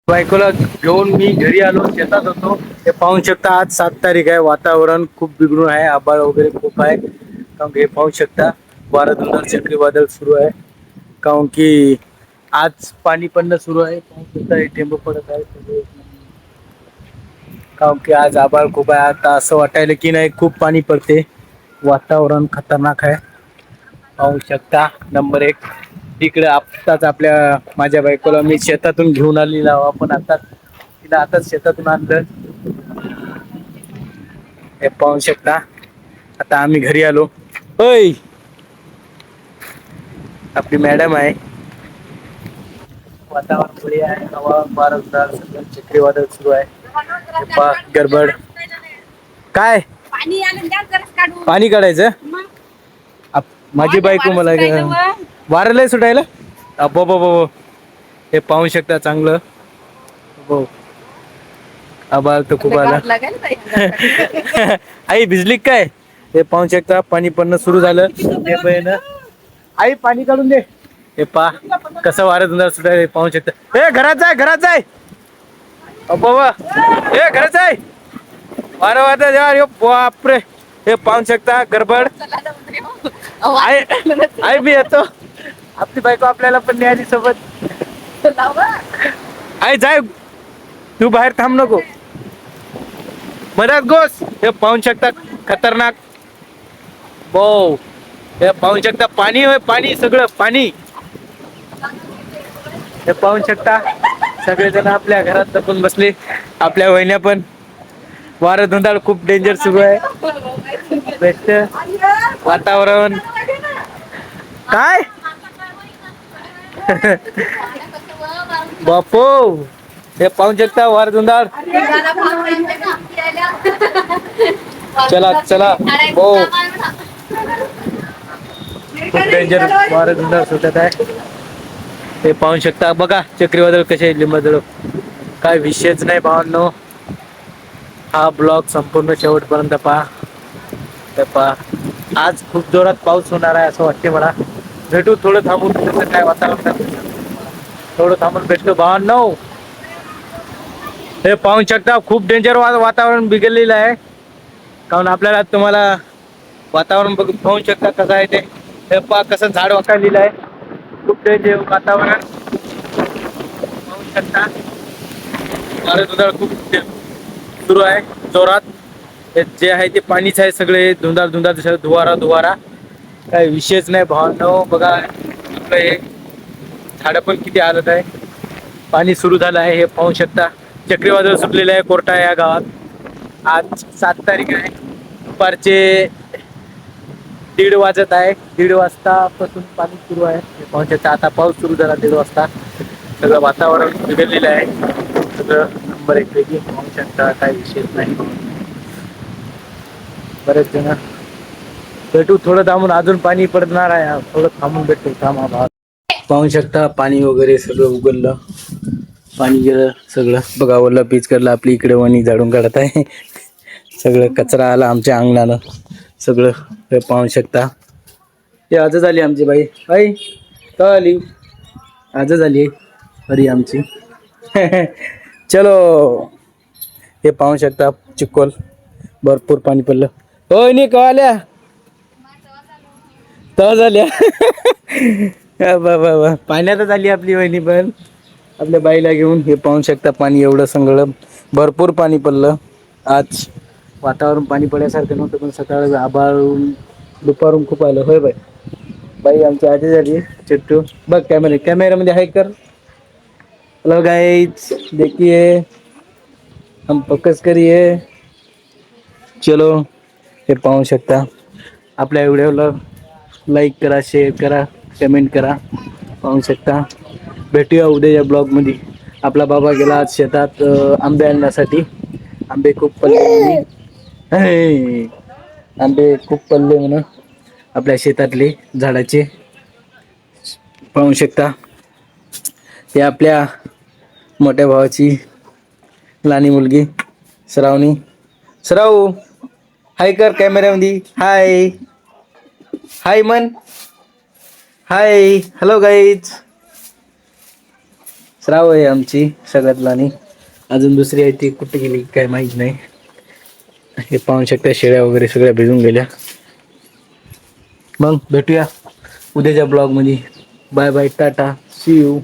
बायकोला घेऊन मी घरी आलो, शेतात होतो. हे पाहू शकता, आज 7 तारीख आहे. वातावरण खूप बिघडून आहे, आभाळ वगैरे खूप आहे. हे पाहू शकता, वारा धुंदर चक्रीवादळ सुरू आहे. काऊन की आज पाणी पडणं सुरू आहे. पाहू शकता, थेंब पडत आहे. काऊन की आज आभाळ खूप आहे. आता असं वाटायला की नाही खूप पाणी पडते. वातावरण खतरनाक आहे. पाहू शकता, नंबर 1 तिकडे आत्ताच माझ्या बायकोला मी शेतातून घेऊन आलेला आपण आता तिला आताच शेतातून आणलं. हे पाहू शकता, आता आम्ही घरी आलो. ओय, आपली मॅडम आहे. वातावरण बढिया आहे. हवा वारा चक्रीवादळ सुरू आहे. गडबड काय पाणी काढायचं. माझी बायको मला वारं लय सुटायला. हे पाहू शकता चांगलं. हो, आभाळ तर खूप आला. आई भिजली काय? हे पाहू शकता, पाणी पडणं सुरू झालं. आई पाणी काढून दे. हे पहा कसं वारं सुटायला पाहू शकता. हे घरात जाय, घरात जाय. हे घरात जाय. वारं वादळ यार, बापरे. हे पाहू शकता, गडबड. आई मी येतो. आपली बायको आपल्याला पण न्यायची सोबत. आई जाय, तू बाहेर थांब नको. मधात घोस. हे पाहू शकता, खतरनाक. हो, हे पाहू शकता, पाणी होय पाणी, सगळं पाणी. हे पाहू शकता, सगळेजण आपल्या घरात लपून बसले. आपल्या वहिन्या पण. वारं धुंदाळ खूप डेंजर सुरू आहे. बेस्ट वातावरण काय. बापू, हे पाहू शकता वारं धुंदाळ. चला चला हो, खूप डेंजर वारं धुंदाळ सुटत आहे. हे पाहू शकता, बघा चक्रीवादळ कसे लिंबदळ. काय विषयच नाही भावांनो. हा ब्लॉग संपूर्ण शेवटपर्यंत पहा. आज खूप जोरात पाऊस होणार आहे असं वाटते मला. भेटू थोडं थांबून, काय वातावरण थोडं थांबून भेटतो भावांनो. हे पाहू शकता, खूप डेंजर वातावरण बिघडलेलं आहे. कारण आपल्याला तुम्हाला वातावरण बघून पाहू शकता कसं आहे ते. हे पहा कसं झाड वाकायलेलं आहे. खूप डेंजर वातावरण पाहू शकता. वारं खूप सुरू आहे जोरात. जे आहे ते पाणीच आहे, सगळे धुंदाळ धुवारा. काय विषयच नाही भावांनो. बघा आपलं हे झाडं पण किती हालत आहे. पाणी सुरू झालं आहे. हे पाहू शकता, चक्रीवादळ सुटलेलं आहे कोर्टा या गावात. आज 7 तारीख आहे. दुपारचे 1:30 वाजत आहे. 1:30 वाजतापासून पाणी सुरू आहे. हे पाहू शकता, आता पाऊस सुरू झाला 1:30 वाजता. सगळं वातावरण बिघडलेलं आहे. सगळं नंबर 1 पैकी पाहू शकता, काही विषयच नाही. बरेच जण भेटू थोडं थांबून, अजून पाणी पडणार आहे. थोडं थांबून भेटतो, थांबा. पाहू शकता, पाणी वगैरे सगळं उघडलं. पाणी गेलं सगळं. बघा ओला पीच करला. आपली इकडे वणी झाडून काढत आहे. सगळं कचरा आला आमच्या अंगणानं सगळं. हे पाहू शकता. हे आजच आली आमची बाई. का आली? आजच आली अरे आमची. चलो, हे पाहू शकता, चिक्कोल भरपूर पाणी पडलं. होय नाही का आल्या तर झाल्या. पाण्यातच आली आपली वहिनी पण आपल्या बाईला घेऊन. हे पाहू शकता, पाणी एवढं सगळं भरपूर पाणी पडलं. आज वातावरण पाणी पडल्यासारखं नव्हतं, पण सकाळ आभाळून दुपारून खूप आलं. होय बाई आमची आजी झाली. चिट्टू बघ, कॅमेरामध्ये हाय कर. हेलो गाइस, देखिए हम फोकस करिए. चलो, हे पाहू शकता. आपल्या व्हिडिओला लाईक करा, शेअर करा, कमेंट करा. पाहू शकता. भेटूया उद्याच्या ब्लॉग मध्ये. आपला बाबा गेला आज शेतात आंबे आणण्यासाठी. आंबे खूप पडले. आंबे खूप पडले म्हणून आपल्या शेतातले झाडाचे. पाहू शकता, ते आपल्या मोठ्या भावाची लहानी मुलगी श्रावणी. श्रावू हाय कर कॅमेऱ्यामध्ये. हाय हाय मन. हाय, हॅलो गाईज. श्राव आहे आमची सगळ्यात लहानी. अजून दुसरी आहे ती कुठे गेली काय माहित नाही. हे पाहू शकता शेळ्या वगैरे सगळ्या भिजून गेल्या. मग भेटूया उद्याच्या ब्लॉग मध्ये. Bye bye tata see you.